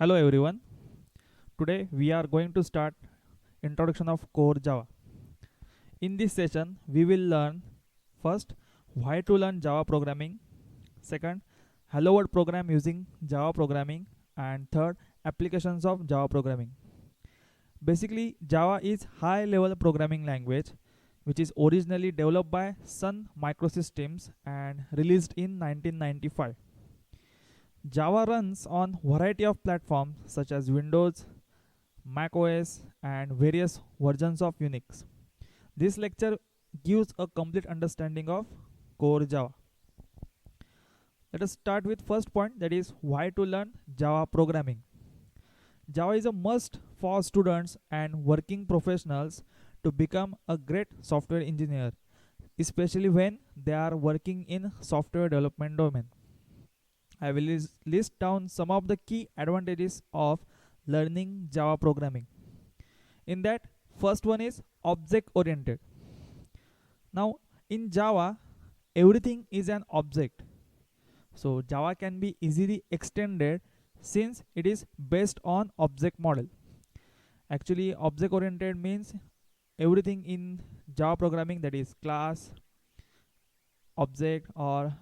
Hello everyone. Today we are going to start introduction of core Java. In this session we will learn first why to learn Java programming, second hello world program using Java programming, and third applications of Java programming. Basically Java is high level programming language which is originally developed by Sun Microsystems and released in 1995. Java runs on variety of platforms such as Windows, Mac OS, and various versions of Unix. This lecture gives a complete understanding of core Java. Let us start with first point, that is why to learn Java programming. Java is a must for students and working professionals to become a great software engineer, especially when they are working in software development domain. I will list down some of the key advantages of learning Java programming. In that, first one is object oriented. Now in Java everything is an object, so Java can be easily extended since it is based on object model. Actually object oriented means everything in Java programming, that is class, object, or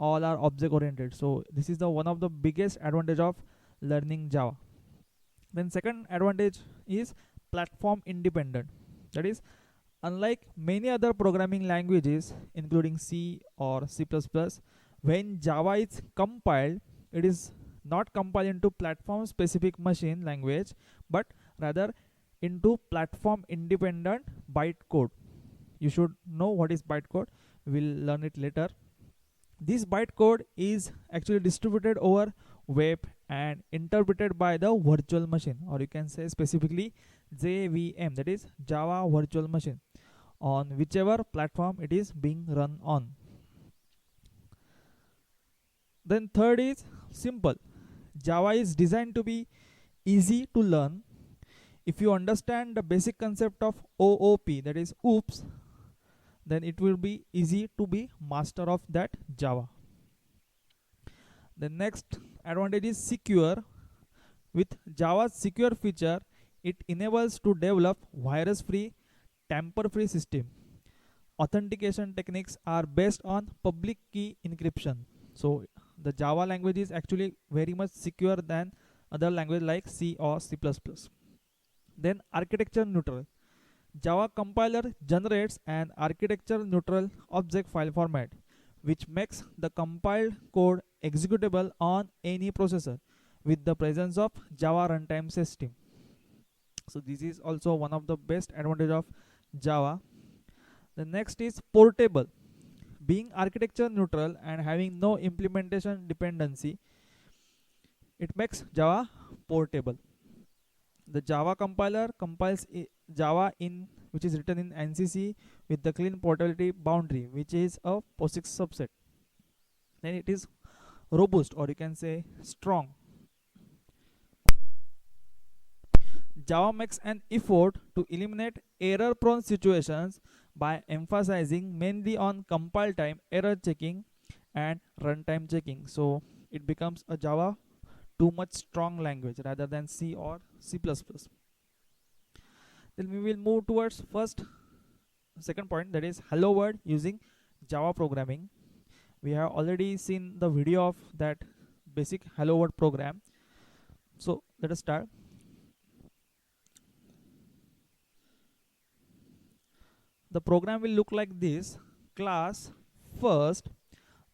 all are object oriented. So this is the one of the biggest advantage of learning Java. Then second advantage is platform independent. That is, unlike many other programming languages including C or C++, when Java is compiled, it is not compiled into platform specific machine language, but rather into platform independent bytecode. You should know what is bytecode. We will learn it later. This bytecode is actually distributed over web and interpreted by the virtual machine, or you can say specifically JVM, that is Java Virtual Machine, on whichever platform it is being run on. Then third is simple. Java is designed to be easy to learn. If you understand the basic concept of OOP, that is OOPS, then it will be easy to be master of that Java. The next advantage is secure. With Java's secure feature, it enables to develop virus-free, tamper-free system. Authentication techniques are based on public key encryption. So the Java language is actually very much secure than other language like C or C++. Then architecture neutral. Java compiler generates an architecture neutral object file format, which makes the compiled code executable on any processor with the presence of Java runtime system. So this is also one of the best advantage of Java. The next is portable. Being architecture neutral and having no implementation dependency, it makes Java portable. The Java compiler compiles Java in which is written in NCC with the clean portability boundary, which is a POSIX subset. Then it is robust, or you can say strong. Java makes an effort to eliminate error prone situations by emphasizing mainly on compile time, error checking, and runtime checking. So it becomes a Java too much strong language rather than C or C++. Then we will move towards second point, that is hello world using Java programming. We have already seen the video of that basic hello world program. So let us start. The program will look like this: class first,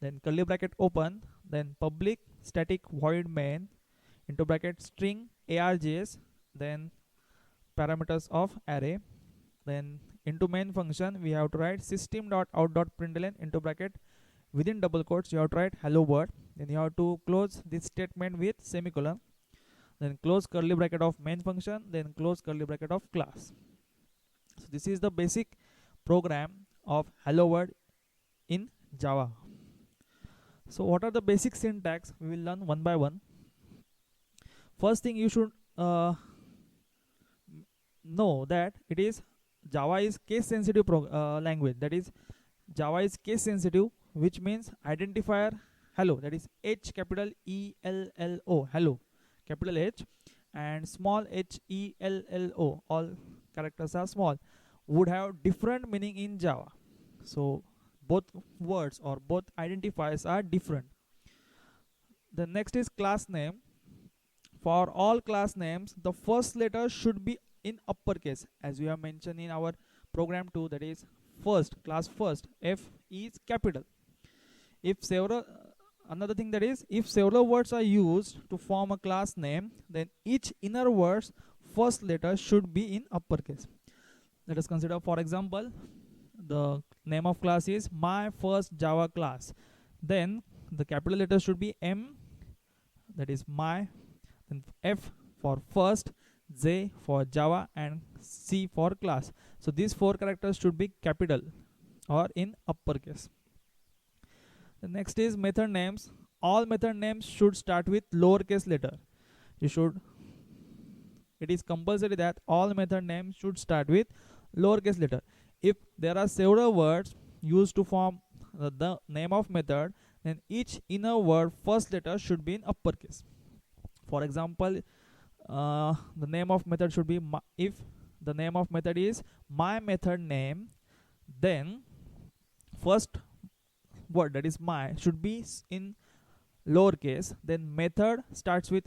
then curly bracket open, then public static void main into bracket string args, then parameters of array, then into main function we have to write system.out.println into bracket within double quotes you have to write hello world, then you have to close this statement with semicolon, then close curly bracket of main function, then close curly bracket of class. So this is the basic program of hello world in Java. So what are the basic syntax? We will learn one by one. First thing you should know that it is Java is case sensitive language. That is Java is case sensitive, which means identifier hello, that is H capital ELLO hello, capital H, and small HELLO, all characters are small, would have different meaning in Java. So both words or both identifiers are different. The next is class name. For all class names, the first letter should be in uppercase, as we have mentioned in our program 2, that is first, class first, F is capital. If several Another thing, that is, if several words are used to form a class name, then each inner word's first letter should be in uppercase. Let us consider, for example, the name of class is my first Java class. Then the capital letter should be M, that is my, then F for first, J for Java, and C for class. So these four characters should be capital or in uppercase. The next is method names. All method names should start with lowercase letter. It is compulsory that all method names should start with lowercase letter. If there are several words used to form the name of method, then each inner word first letter should be in uppercase. For example, the name of method should be if the name of method is my method name, then first word, that is my, should be in lowercase. Then method starts with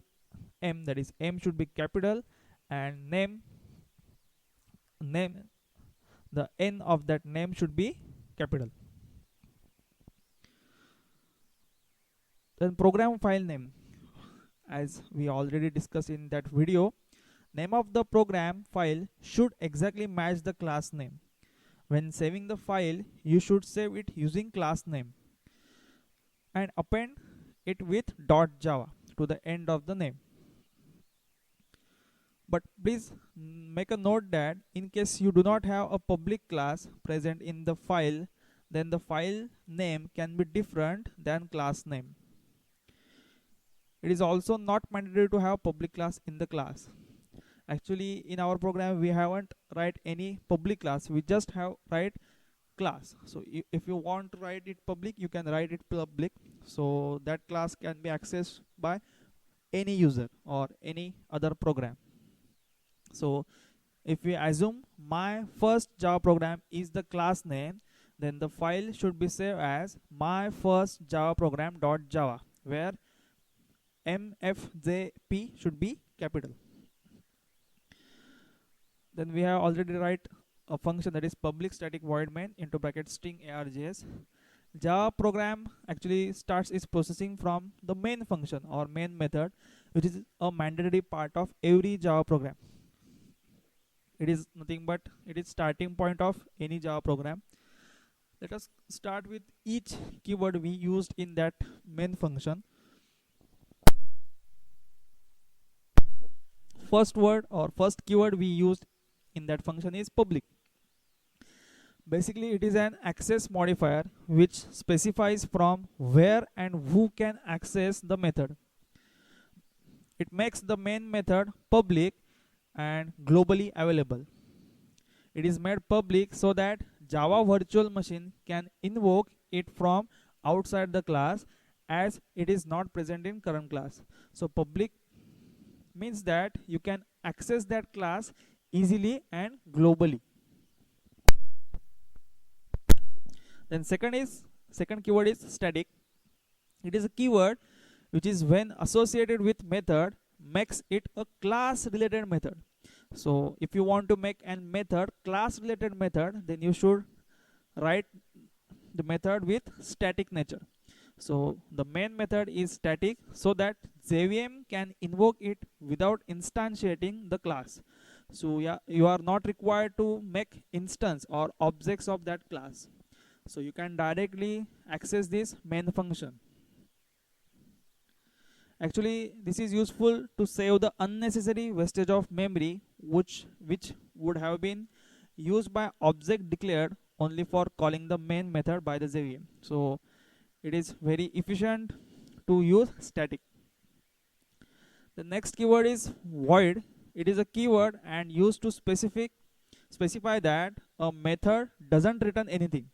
M, that is M should be capital, and name, the N of that name should be capital. Then program file name, as we already discussed in that video, name of the program file should exactly match the class name. When saving the file, you should save it using class name and append it with .java to the end of the name. But please make a note that in case you do not have a public class present in the file, then the file name can be different than class name. It is also not mandatory to have public class in the class. Actually, in our program, we haven't write any public class. We just have write class. So if you want to write it public, you can write it public. So that class can be accessed by any user or any other program. So if we assume my first Java program is the class name, then the file should be saved as my first Java program.java, where MFJP should be capital. Then we have already write a function, that is public static void main into bracket string args. Java program actually starts its processing from the main function or main method, which is a mandatory part of every Java program. It is nothing but it is starting point of any Java program. Let us start with each keyword we used in that main function. First word or first keyword we used in that function is public. Basically, it is an access modifier which specifies from where and who can access the method. It makes the main method public and globally available. It is made public so that Java virtual machine can invoke it from outside the class, as it is not present in current class. So public means that you can access that class easily and globally. Then second keyword is static. It is a keyword which is, when associated with method, makes it a class related method. So if you want to make a method class related method, then you should write the method with static nature. So the main method is static so that JVM can invoke it without instantiating the class. So yeah, you are not required to make instance or objects of that class. So you can directly access this main function. Actually, this is useful to save the unnecessary wastage of memory which would have been used by object declared only for calling the main method by the JVM. So it is very efficient to use static. The next keyword is void. It is a keyword and used to specify that a method doesn't return anything.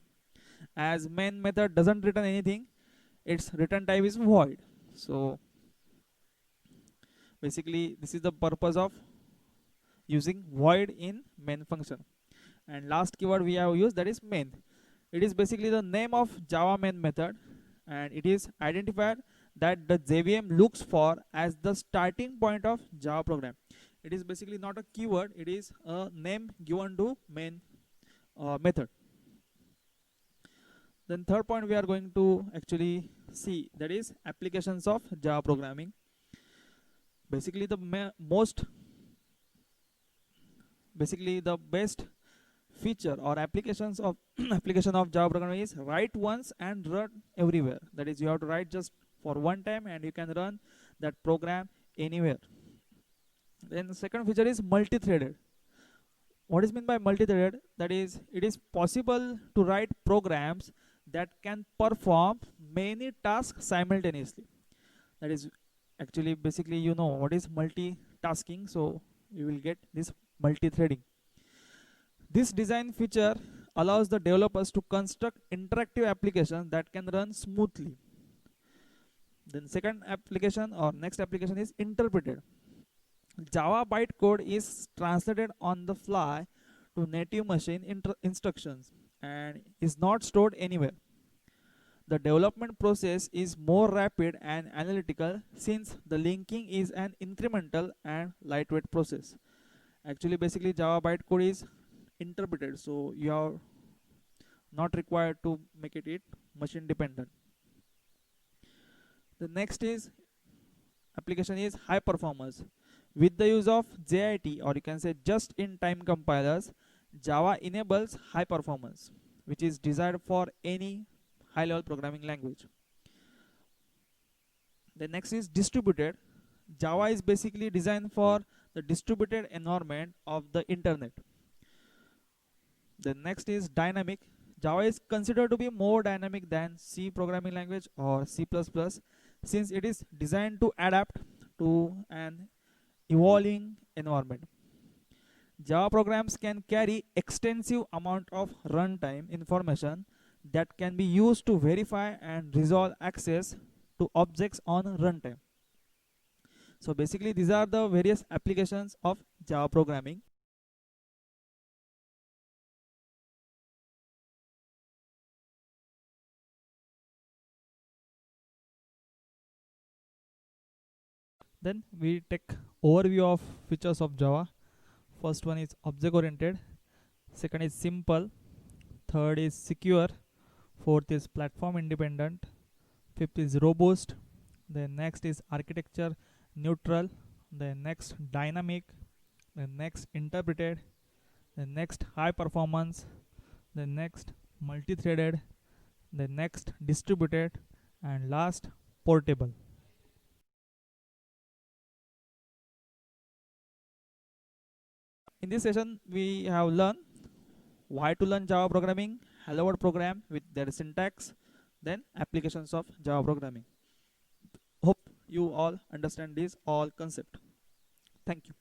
As main method doesn't return anything, its return type is void. So Basically, this is the purpose of using void in main function. And last keyword we have used, that is main. It is basically the name of Java main method, and it is identified that the JVM looks for as the starting point of Java program. It is basically not a keyword, it is a name given to main method. Then third point we are going to actually see, that is applications of Java programming. Basically the best feature or applications of application of Java programming is write once and run everywhere. That is, you have to write just for one time and you can run that program anywhere. Then the second feature is multi-threaded. What is meant by multi-threaded? That is, it is possible to write programs that can perform many tasks simultaneously. That is actually, basically, you know what is multitasking, so you will get this multi-threading. This design feature allows the developers to construct interactive applications that can run smoothly. Then second application or next application is interpreted. Java bytecode is translated on the fly to native machine instructions and is not stored anywhere. The development process is more rapid and analytical since the linking is an incremental and lightweight process. Actually, basically, Java bytecode is interpreted, so you are not required to make it machine dependent. The next is application is high performance. With the use of JIT, or you can say just in time compilers, Java enables high performance, which is desired for any high level programming language. The next is distributed. Java is basically designed for the distributed environment of the internet. The next is dynamic. Java is considered to be more dynamic than C programming language or C++, since it is designed to adapt to an evolving environment. Java programs can carry extensive amount of runtime information that can be used to verify and resolve access to objects on runtime. So basically, these are the various applications of Java programming. Then we take overview of features of Java. First one is object oriented, second is simple, third is secure, fourth is platform independent, fifth is robust, then next is architecture neutral, then next dynamic, then next interpreted, then next high performance, then next multi-threaded, then next distributed, and last portable. In this session, we have learned why to learn Java programming, Hello World program with their syntax, then applications of Java programming. Hope you all understand this all concept. Thank you.